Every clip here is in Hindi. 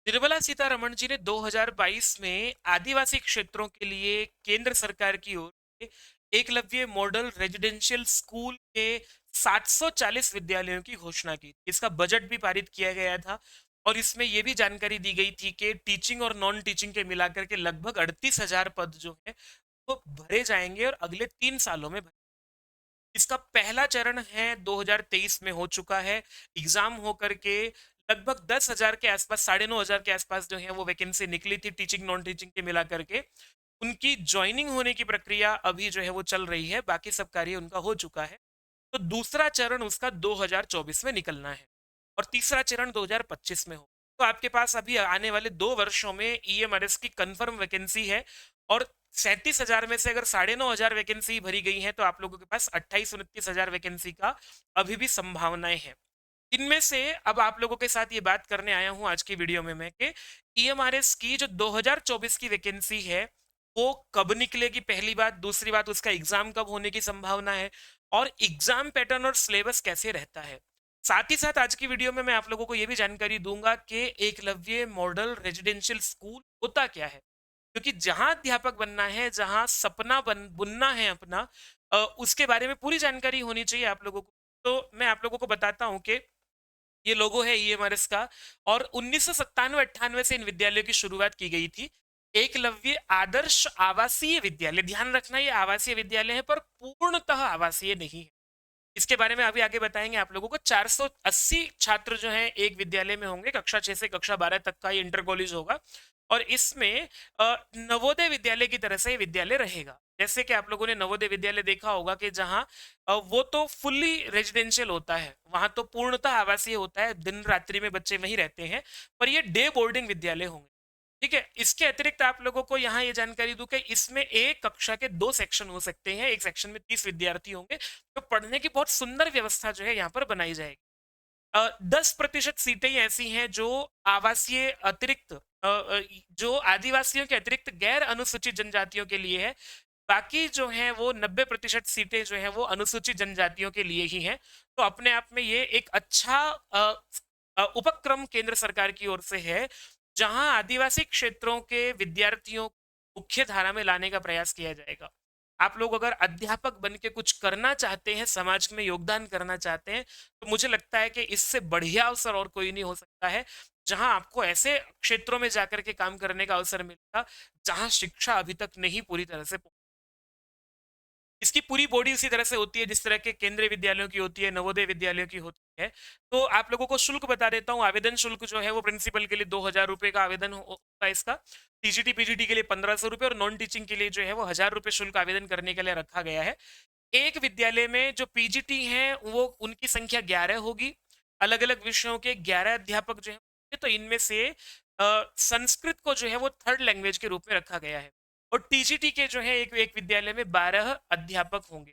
निर्मला सीतारमण जी ने 2022 में आदिवासी क्षेत्रों के लिए केंद्र सरकार की ओर से एकलव्य मॉडल रेजिडेंशियल स्कूल के 740 विद्यालयों की घोषणा की। इसका बजट भी पारित किया गया था और इसमें यह भी जानकारी दी गई थी कि टीचिंग और नॉन टीचिंग के मिलाकर के लगभग 38,000 पद जो है वो भरे जाएंगे और अगले 3 सालों में इसका पहला चरण है 2023 में हो चुका है। एग्जाम होकर के लगभग 10,000 के आसपास, 9,500 के आसपास जो है वो वैकेंसी निकली थी टीचिंग नॉन टीचिंग के मिला करके। उनकी ज्वाइनिंग होने की प्रक्रिया अभी जो है वो चल रही है, बाकी सब कार्य उनका हो चुका है। तो दूसरा चरण उसका 2024 में निकलना है और तीसरा चरण 2025 में हो। तो आपके पास अभी आने वाले 2 वर्षों में ईएमआरएस की कंफर्म वैकेंसी है और 37,000 में से अगर 9,500 वैकेंसी भरी गई है तो आप लोगों के पास 28-29,000 वैकेंसी का अभी भी संभावनाएं हैं। इनमें से अब आप लोगों के साथ ये बात करने आया हूं आज की वीडियो में मैं कि ईएमआरएस की जो 2024 की वैकेंसी है वो कब निकलेगी, पहली बात। दूसरी बात, उसका एग्जाम कब होने की संभावना है और एग्जाम पैटर्न और सिलेबस कैसे रहता है। साथ ही साथ आज की वीडियो में मैं आप लोगों को यह भी जानकारी दूंगा कि एकलव्य मॉडल रेजिडेंशियल स्कूल होता क्या है, क्योंकि जहां अध्यापक बनना है, जहां सपना बुनना है अपना, उसके बारे में पूरी जानकारी होनी चाहिए आप लोगों को। तो मैं आप लोगों को बताता हूं कि ये लोगो है ईएमआरएस का और 1997-98 से इन विद्यालयों की शुरुआत की गई थी। एकलव्य आदर्श आवासीय विद्यालय, ध्यान रखना ये आवासीय विद्यालय है पर पूर्णतः आवासीय नहीं है। इसके बारे में अभी आगे बताएंगे आप लोगों को। 480 छात्र जो हैं एक विद्यालय में होंगे, कक्षा 6 से कक्षा 12 तक का ये इंटर कॉलेज होगा और इसमें नवोदय विद्यालय की तरह से ये विद्यालय रहेगा। जैसे कि आप लोगों ने नवोदय विद्यालय देखा होगा कि जहां वो तो फुल्ली रेजिडेंशियल होता है, वहां तो पूर्णतः आवासीय होता है, दिन रात्रि में बच्चे वहीं रहते हैं, पर ये डे बोर्डिंग विद्यालय होंगे। ठीक है। इसके अतिरिक्त आप लोगों को यहाँ ये जानकारी दूं कि इसमें एक कक्षा के 2 सेक्शन हो सकते हैं, एक सेक्शन में 30 विद्यार्थी होंगे। तो पढ़ने की बहुत सुंदर व्यवस्था जो है यहाँ पर बनाई जाएगी। 10% सीटें ऐसी हैं जो आवासीय अतिरिक्त जो आदिवासियों के अतिरिक्त गैर अनुसूचित जनजातियों के लिए है। बाकी जो है वो 90% सीटें जो है वो अनुसूचित जनजातियों के लिए ही हैं। तो अपने आप में ये एक अच्छा उपक्रम केंद्र सरकार की ओर से है, जहां आदिवासी क्षेत्रों के विद्यार्थियों को मुख्य धारा में लाने का प्रयास किया जाएगा। आप लोग अगर अध्यापक बन के कुछ करना चाहते हैं, समाज में योगदान करना चाहते हैं, तो मुझे लगता है कि इससे बढ़िया अवसर और कोई नहीं हो सकता है, जहां आपको ऐसे क्षेत्रों में जाकर के काम करने का अवसर मिलेगा जहां शिक्षा अभी तक नहीं पूरी तरह से। इसकी पूरी बॉडी उसी तरह से होती है जिस तरह के केंद्रीय विद्यालयों की होती है, नवोदय विद्यालयों की होती है। तो आप लोगों को शुल्क बता देता हूँ। आवेदन शुल्क जो है वो प्रिंसिपल के लिए 2,000 रुपए का आवेदन होगा इसका। टीजीटी पीजीटी के लिए 1,500 रुपए और नॉन टीचिंग के लिए जो है वो 1,000 रुपए शुल्क आवेदन करने के लिए रखा गया है। एक विद्यालय में जो पीजीटी हैं वो उनकी संख्या 11 होगी। अलग अलग विषयों के 11 अध्यापक जो है, तो इनमें से संस्कृत को जो है वो थर्ड लैंग्वेज के रूप में रखा गया है। और टीजीटी के जो है एक एक विद्यालय में 12 अध्यापक होंगे,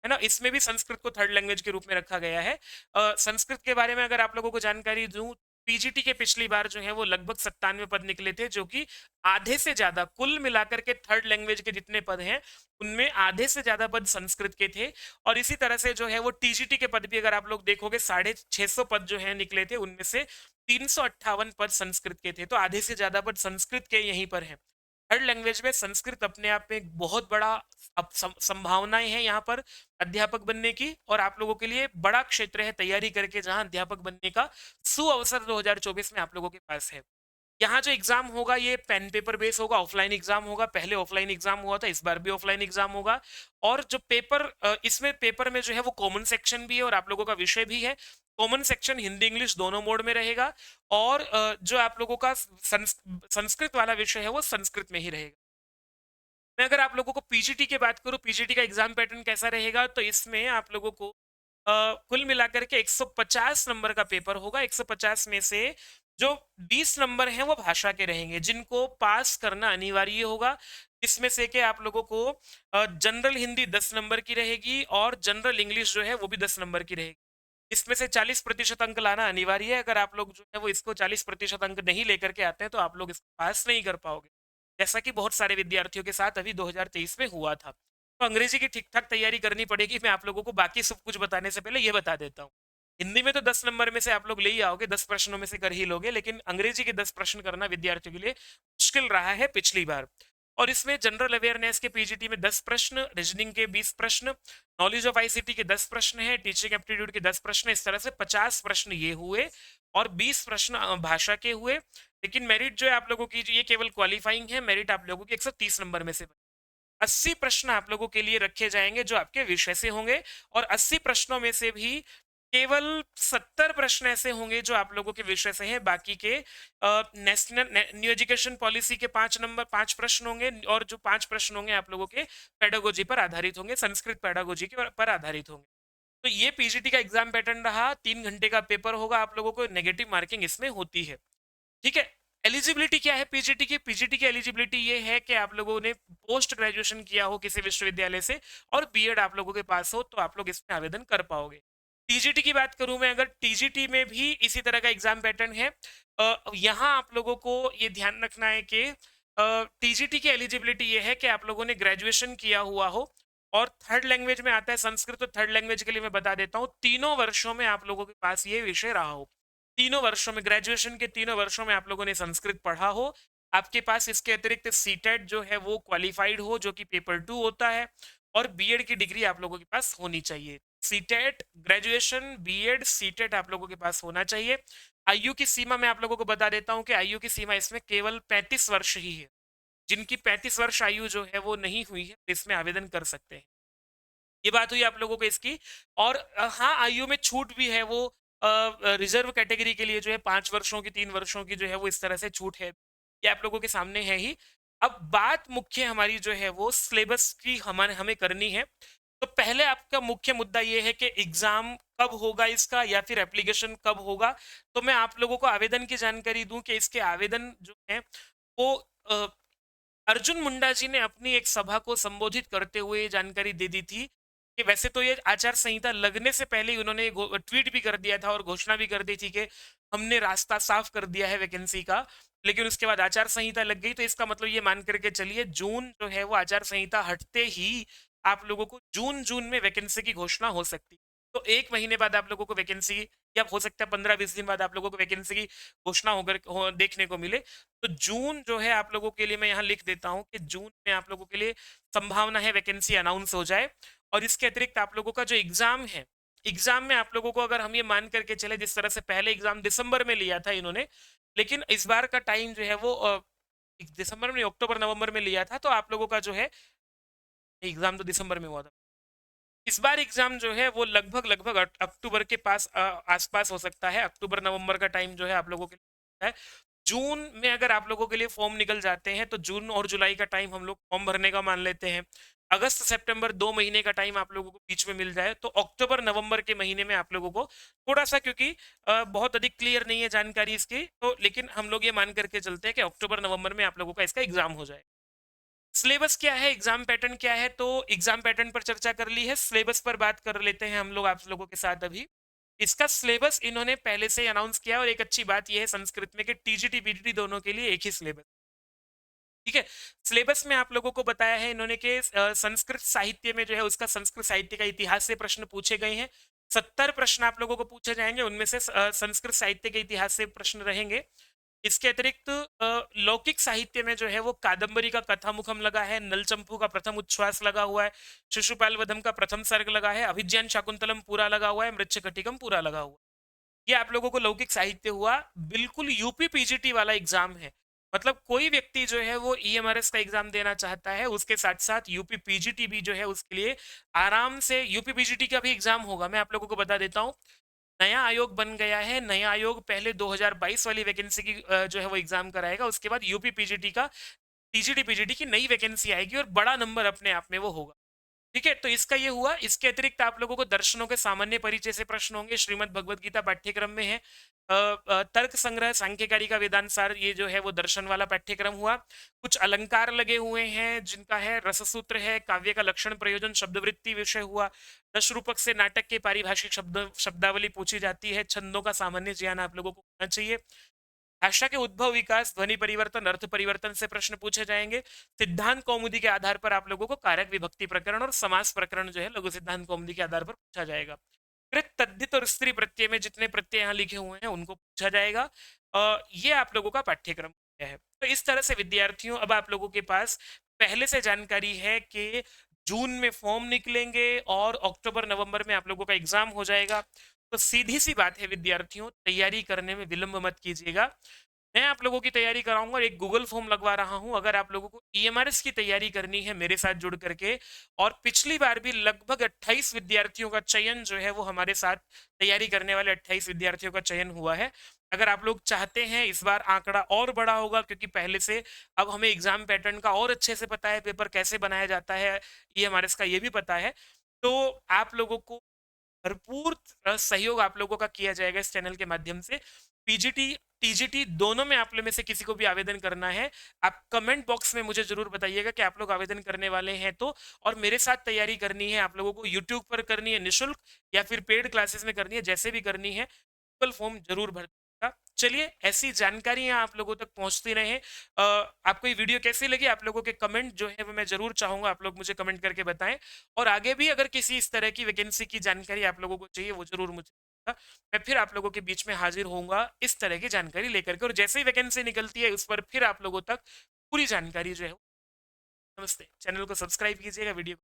है ना। इसमें भी संस्कृत को थर्ड लैंग्वेज के रूप में रखा गया है। संस्कृत के बारे में अगर आप लोगों को जानकारी दूं, पीजीटी के पिछली बार जो है वो लगभग 97 पद निकले थे, जो कि आधे से ज्यादा, कुल मिलाकर के थर्ड लैंग्वेज के जितने पद हैं उनमें आधे से ज्यादा पद संस्कृत के थे। और इसी तरह से जो है वो टीजीटी के पद भी अगर आप लोग देखोगे 650 पद जो है निकले थे, उनमें से 358 पद संस्कृत के थे। तो आधे से ज्यादा पद संस्कृत के यहीं पर हैं। थर्ड लैंग्वेज में संस्कृत अपने आप में एक बहुत बड़ा अब संभावनाएं हैं यहाँ पर अध्यापक बनने की, और आप लोगों के लिए बड़ा क्षेत्र है तैयारी करके जहां अध्यापक बनने का सुअवसर 2024 में आप लोगों के पास है। यहाँ जो एग्जाम होगा ये पेन पेपर बेस होगा, ऑफलाइन एग्जाम होगा। पहले ऑफलाइन एग्जाम हुआ था, इस बार भी ऑफलाइन एग्जाम होगा। और जो पेपर इसमें पेपर में जो है वो कॉमन सेक्शन भी है और आप लोगों का विषय भी है। कॉमन सेक्शन हिंदी इंग्लिश दोनों मोड में रहेगा और जो आप लोगों का संस्कृत वाला विषय है वो संस्कृत में ही रहेगा। मैं अगर आप लोगों को पीजीटी की बात करूं, पीजीटी का एग्जाम पैटर्न कैसा रहेगा, तो इसमें आप लोगों को कुल मिलाकर के 150 नंबर का पेपर होगा। 150 में से जो 20 नंबर हैं वो भाषा के रहेंगे, जिनको पास करना अनिवार्य होगा। इसमें से कि आप लोगों को जनरल हिंदी 10 नंबर की रहेगी और जनरल इंग्लिश जो है वो भी 10 नंबर की रहेगी। इसमें से 40% अंक लाना अनिवार्य है। अगर आप लोग जो है वो इसको 40% अंक नहीं लेकर के आते हैं तो आप लोग इसको पास नहीं कर पाओगे, जैसा कि बहुत सारे विद्यार्थियों के साथ अभी 2023 में हुआ था। तो अंग्रेजी की ठीक ठाक तैयारी करनी पड़ेगी। मैं आप लोगों को बाकी सब कुछ बताने से पहले ये बता देता हूँ। हिंदी में तो 10 नंबर में से आप लोग ले ही आओगे, 10 प्रश्नों में से कर ही लोगे, लेकिन अंग्रेजी के 10 प्रश्न करना विद्यार्थियों के लिए मुश्किल रहा है पिछली बार। और इसमें जनरल अवेयरनेस के पीजीटी में 10 प्रश्न, रीजनिंग के 20 प्रश्न, नॉलेज ऑफ आईसीटी के 10 प्रश्न है, टीचिंग एप्टीट्यूड के 10 प्रश्न, इस तरह से 50 प्रश्न ये हुए और 20 प्रश्न भाषा के हुए। लेकिन मेरिट जो है आप लोगों की, ये केवल क्वालिफाइंग है, मेरिट आप लोगों की 130 नंबर में से 80 प्रश्न आप लोगों के लिए रखे जाएंगे जो आपके विषय से होंगे, और 80 प्रश्नों में से भी केवल 70 प्रश्न ऐसे होंगे जो आप लोगों के विषय से हैं। बाकी के नेशनल न्यू एजुकेशन पॉलिसी के 5 प्रश्न होंगे, और जो 5 प्रश्न होंगे आप लोगों के पेडागोजी पर आधारित होंगे, संस्कृत पेडागोजी के पर आधारित होंगे। तो ये पीजीटी का एग्जाम पैटर्न रहा। 3 घंटे का पेपर होगा, आप लोगों को नेगेटिव मार्किंग इसमें होती है। ठीक है। एलिजिबिलिटी क्या है पीजीटी की? पीजीटी की एलिजिबिलिटी ये है कि आप लोगों ने पोस्ट ग्रेजुएशन किया हो किसी विश्वविद्यालय से और बीएड आप लोगों के पास हो, तो आप लोग इसमें आवेदन कर पाओगे। टीजीटी की बात करूं मैं, अगर टीजीटी में भी इसी तरह का एग्जाम पैटर्न है। यहाँ आप लोगों को ये ध्यान रखना है कि टीजीटी की एलिजिबिलिटी ये है कि आप लोगों ने ग्रेजुएशन किया हुआ हो, और थर्ड लैंग्वेज में आता है संस्कृत, तो थर्ड लैंग्वेज के लिए मैं बता देता हूँ, तीनों वर्षों में आप लोगों के पास ये विषय रहा हो। तीनों वर्षों में, ग्रेजुएशन के तीनों वर्षों में आप लोगों ने संस्कृत पढ़ा हो। आपके पास इसके अतिरिक्त सीटेट जो है वो क्वालिफाइड हो, जो कि पेपर 2 होता है, और बीएड की डिग्री आप लोगों के पास होनी चाहिए। सीटेट, ग्रेजुएशन, बीएड, सीटेट आप लोगों के पास होना चाहिए। आयु की सीमा मैं आप लोगों को बता देता हूं कि आयु की सीमा इसमें केवल 35 वर्ष ही है। जिनकी 35 वर्ष आयु जो है वो नहीं हुई है, इसमें आवेदन कर सकते हैं। ये बात हुई आप लोगों को इसकी। और हाँ, आयु में छूट भी है, वो रिजर्व कैटेगरी के लिए जो है 5 वर्षों की, 3 वर्षों की जो है वो इस तरह से छूट है। ये आप लोगों के सामने है ही। अब बात मुख्य हमारी जो है वो सिलेबस की हमारे हमें करनी है। तो पहले आपका मुख्य मुद्दा ये है कि एग्जाम कब होगा इसका, या फिर एप्लीकेशन कब होगा। तो मैं आप लोगों को आवेदन की जानकारी दूं कि इसके आवेदन जो है वो अर्जुन मुंडा जी ने अपनी एक सभा को संबोधित करते हुए ये जानकारी दे दी थी कि वैसे तो ये आचार संहिता लगने से पहले ही उन्होंने ट्वीट भी कर दिया था और घोषणा भी कर दी थी कि हमने रास्ता साफ कर दिया है वैकेंसी का। लेकिन उसके बाद आचार संहिता लग गई, तो इसका मतलब ये मान करके चलिए जून जो है वो आचार संहिता हटते ही आप लोगों को जून जून में वैकेंसी की घोषणा हो सकती। तो 1 महीने बाद आप लोगों को वैकेंसी, या हो सकता है 15-20 दिन बाद आप लोगों को वैकेंसी की घोषणा देखने को मिले। तो जून जो है आप लोगों के लिए, मैं यहाँ लिख देता हूँ कि जून में आप लोगों के लिए संभावना है वैकेंसी अनाउंस हो जाए। और इसके अतिरिक्त आप लोगों का जो एग्जाम है, एग्जाम में आप लोगों को अगर हम ये मान करके चले, जिस तरह से पहले एग्जाम दिसंबर में लिया था इन्होंने, लेकिन इस बार का टाइम जो है वो दिसंबर में, अक्टूबर नवंबर में लिया था, तो आप लोगों का जो है एग्जाम तो दिसंबर में हुआ था। इस बार एग्जाम जो है वो लगभग लगभग अक्टूबर के पास आसपास हो सकता है। अक्टूबर नवंबर का टाइम जो है आप लोगों के लिए है। जून में अगर आप लोगों के लिए फॉर्म निकल जाते हैं तो जून और जुलाई का टाइम हम लोग फॉर्म भरने का मान लेते हैं। अगस्त सितंबर 2 महीने का टाइम आप लोगों को बीच में मिल जाए, तो अक्टूबर नवंबर के महीने में आप लोगों को थोड़ा सा, क्योंकि बहुत अधिक क्लियर नहीं है जानकारी इसकी, तो लेकिन हम लोग ये मान करके चलते हैं कि अक्टूबर नवंबर में आप लोगों का इसका एग्जाम हो जाए। सिलेबस क्या है, एग्जाम पैटर्न क्या है, तो एग्जाम पैटर्न पर चर्चा कर ली है, सिलेबस पर बात कर लेते हैं हम लोग आप लोगों के साथ अभी। इसका सिलेबस इन्होंने पहले से अनाउंस किया, और एक अच्छी बात यह है संस्कृत में कि टीजीटी पीजीटी दोनों के लिए एक ही सिलेबस। ठीक है। सिलेबस में आप लोगों को बताया है इन्होंने कि संस्कृत साहित्य में जो है उसका संस्कृत साहित्य का इतिहास से प्रश्न पूछे गए हैं। 70 प्रश्न आप लोगों को पूछे जाएंगे, उनमें से संस्कृत साहित्य के इतिहास से प्रश्न रहेंगे। इसके अतिरिक्त लौकिक साहित्य में जो है वो कादंबरी का कथामुखम लगा है, नलचंपू का प्रथम उच्छ्वास लगा हुआ है, शिशुपाल वधम का प्रथम सर्ग लगा है, अभिज्ञान शाकुंतलम पूरा लगा हुआ है, मृच्छकटिकम पूरा लगा हुआ है। ये आप लोगों को लौकिक साहित्य हुआ। बिल्कुल यूपी पीजीटी वाला एग्जाम है। मतलब कोई व्यक्ति जो है वो ईएमआरएस का एग्जाम देना चाहता है, उसके साथ साथ यूपी पीजीटी भी जो है उसके लिए आराम से, यूपी पीजीटी का भी एग्जाम होगा। मैं आप लोगों को बता देता हूँ, नया आयोग बन गया है। नया आयोग पहले 2022 वाली वैकेंसी की जो है वो एग्जाम कराएगा, उसके बाद यूपी पीजीटी का, टीजीटी पीजीटी की नई वैकेंसी आएगी, और बड़ा नंबर अपने आप में वो होगा। ठीक है। तो इसका ये हुआ। इसके अतिरिक्त आप लोगों को दर्शनों के सामान्य परिचय से प्रश्न होंगे, श्रीमद् भगवद गीता पाठ्यक्रम में है। तर्क संग्रह, सांख्यकारी का वेदांत सार, ये जो है वो दर्शन वाला पाठ्यक्रम हुआ। कुछ अलंकार लगे हुए हैं जिनका है रससूत्र है, काव्य का लक्षण प्रयोजन शब्दवृत्ति विषय हुआ। 10 रूपक से नाटक के पारिभाषिक शब्दावली पूछी जाती है। छंदों का सामान्य ज्ञान आप लोगों को होना चाहिए। भाषा के उद्भव, विकास, ध्वनि परिवर्तन, अर्थ परिवर्तन से प्रश्न पूछे जाएंगे। सिद्धांत कौमुदी के आधार पर आप लोगों को कारक विभक्ति प्रकरण और समास प्रकरण जो है लघु सिद्धांत कौमुदी के आधार पर पूछा जाएगा। कृत, तद्धित और स्त्री प्रत्यय में जितने प्रत्यय यहाँ लिखे हुए हैं उनको पूछा जाएगा। ये आप लोगों का पाठ्यक्रम है। तो इस तरह से विद्यार्थियों, अब आप लोगों के पास पहले से जानकारी है कि जून में फॉर्म निकलेंगे और अक्टूबर नवंबर में आप लोगों का एग्जाम हो जाएगा। तो सीधी सी बात है विद्यार्थियों, तैयारी करने में विलंब मत कीजिएगा। मैं आप लोगों की तैयारी कराऊंगा और एक गूगल फॉर्म लगवा रहा हूं। अगर आप लोगों को ईएमआरएस की तैयारी करनी है मेरे साथ जुड़ करके, और पिछली बार भी लगभग 28 विद्यार्थियों का चयन जो है वो हमारे साथ तैयारी करने वाले 28 विद्यार्थियों का चयन हुआ है। अगर आप लोग चाहते हैं इस बार आंकड़ा और बड़ा होगा, क्योंकि पहले से अब हमें एग्जाम पैटर्न का और अच्छे से पता है, पेपर कैसे बनाया जाता है ईएमआरएस का ये भी पता है, तो आप लोगों को भरपूर सहयोग आप लोगों का किया जाएगा इस चैनल के माध्यम से। पीजीटी टीजीटी दोनों में आप लोग में से किसी को भी आवेदन करना है, आप कमेंट बॉक्स में मुझे जरूर बताइएगा कि आप लोग आवेदन करने वाले हैं तो, और मेरे साथ तैयारी करनी है आप लोगों को, यूट्यूब पर करनी है निशुल्क या फिर पेड क्लासेस में करनी है, जैसे भी करनी है गूगल फॉर्म जरूर भर दीजिएगा। चलिए, ऐसी जानकारियां आप लोगों तक पहुंचती रहे। आपको ये वीडियो कैसी लगी, आप लोगों के कमेंट जो है वो मैं जरूर चाहूंगा आप लोग मुझे कमेंट करके बताएं। और आगे भी अगर किसी इस तरह की वैकेंसी की जानकारी आप लोगों को चाहिए वो जरूर मुझे बताइएगा। मैं फिर आप लोगों के बीच में हाजिर होऊंगा इस तरह की जानकारी लेकर के, और जैसे ही वैकेंसी निकलती है उस पर फिर आप लोगों तक पूरी जानकारी जो है। नमस्ते, चैनल को सब्सक्राइब कीजिएगा, वीडियो